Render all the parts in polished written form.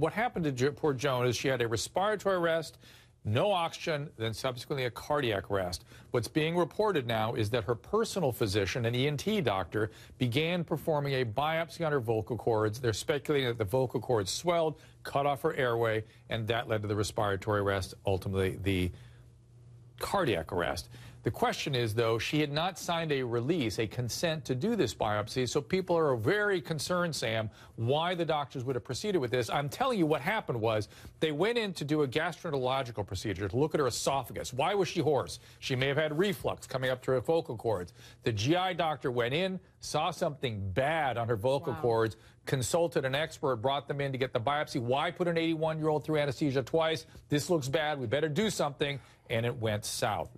what happened to poor Joan is she had a respiratory arrest, no oxygen, then subsequently a cardiac arrest. What's being reported now is that her personal physician, an ENT doctor, began performing a biopsy on her vocal cords. They're speculating that the vocal cords swelled, cut off her airway, and that led to the respiratory arrest, ultimately the cardiac arrest. The question is, though, she had not signed a release, a consent to do this biopsy, so people are very concerned, Sam, why the doctors would have proceeded with this. I'm telling you what happened was they went in to do a gastroenterological procedure to look at her esophagus. Why was she hoarse? She may have had reflux coming up to her vocal cords. The GI doctor went in, saw something bad on her vocal cords, consulted an expert, brought them in to get the biopsy. Why put an 81-year-old through anesthesia twice? This looks bad. We better do something. And it went south.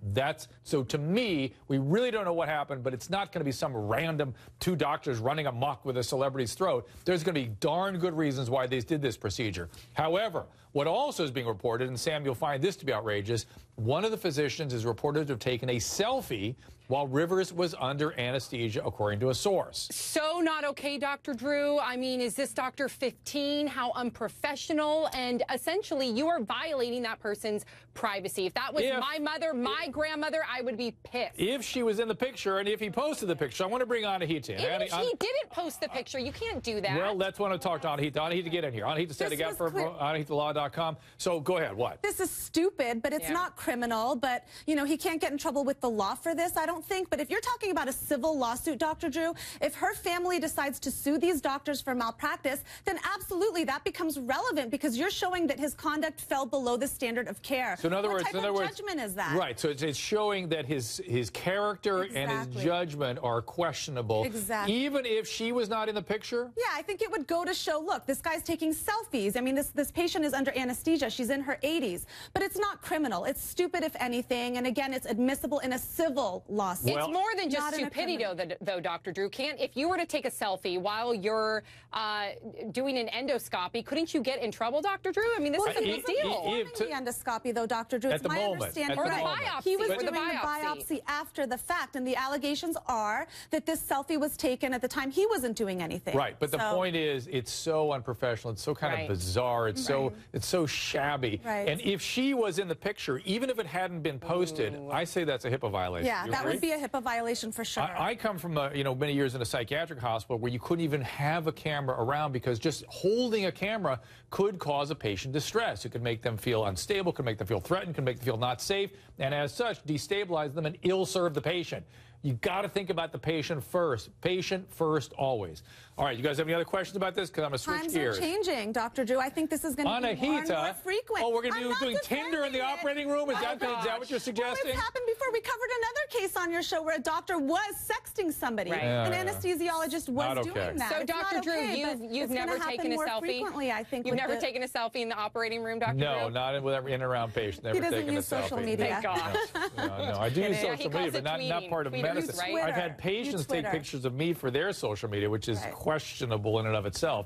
So to me, we really don't know what happened, but it's not going to be some random two doctors running amok with a celebrity's throat. There's going to be darn good reasons why they did this procedure. However, what also is being reported, and Sam, you'll find this to be outrageous, one of the physicians is reported to have taken a selfie while Rivers was under anesthesia, according to a source. So not okay, Dr. Drew. I mean, is this Dr. 15? How unprofessional. And essentially, you are violating that person's privacy. If that was my mother, my grandmother, I would be pissed. If she was in the picture and if he posted the picture, I want to bring Anahita in. Even if he didn't post the picture, you can't do that. Well, let's want to talk to Anahita. Anahita, get in here. Anahita setting up for AnahitaLaw.com. So go ahead. What? This is stupid, but it's not criminal. But, you know, he can't get in trouble with the law for this, I don't think. But if you're talking about a civil lawsuit, Dr. Drew, if her family decides to sue these doctors for malpractice, then absolutely that becomes relevant because you're showing that his conduct fell below the standard of care. So in other words, what type of judgment is that? Right. So it's showing that his character and his judgment are questionable. Exactly. Even if she was not in the picture? Yeah, I think it would go to show, look, this guy's taking selfies. I mean, this patient is under anesthesia. She's in her 80s. But it's not criminal. It's stupid, if anything. And again, it's admissible in a civil lawsuit. It's more than just stupidity, though, Dr. Drew. If you were to take a selfie while you're doing an endoscopy, couldn't you get in trouble, Dr. Drew? I mean, this is a big deal. The endoscopy, though, Dr. Drew, it's my understanding that he was doing the biopsy after the fact, and the allegations are that this selfie was taken at the time he wasn't doing anything. Right, but the point is, it's so unprofessional, it's so kind of bizarre, it's so shabby. Right. And if she was in the picture, even if it hadn't been posted, I say that's a HIPAA violation. Yeah, that would be a HIPAA violation for sure. I come from many years in a psychiatric hospital where you couldn't even have a camera around because just holding a camera could cause a patient distress. It could make them feel unstable, could make them feel threatened, could make them feel not safe, and as such, destabilize them and ill-serve the patient. You've got to think about the patient first. Patient first, always. All right, you guys have any other questions about this? Because I'm going to switch gears. Times are changing, Dr. Drew. I think this is going to be more and more frequent. Oh, we're going to be doing Tinder in the operating room? Is that what you're suggesting? Well, it's happened before. We covered another case on your show where a doctor was sexting somebody. An anesthesiologist was doing that. So, Dr. Drew, you've never taken a selfie? I think you've never taken a selfie in the operating room, Dr. Drew? No, not in and around patients. Never taken a selfie. He doesn't use social media. Thank God. No, I do use social media, but not part of medicine. Right? I've had patients take pictures of me for their social media, which is questionable in and of itself.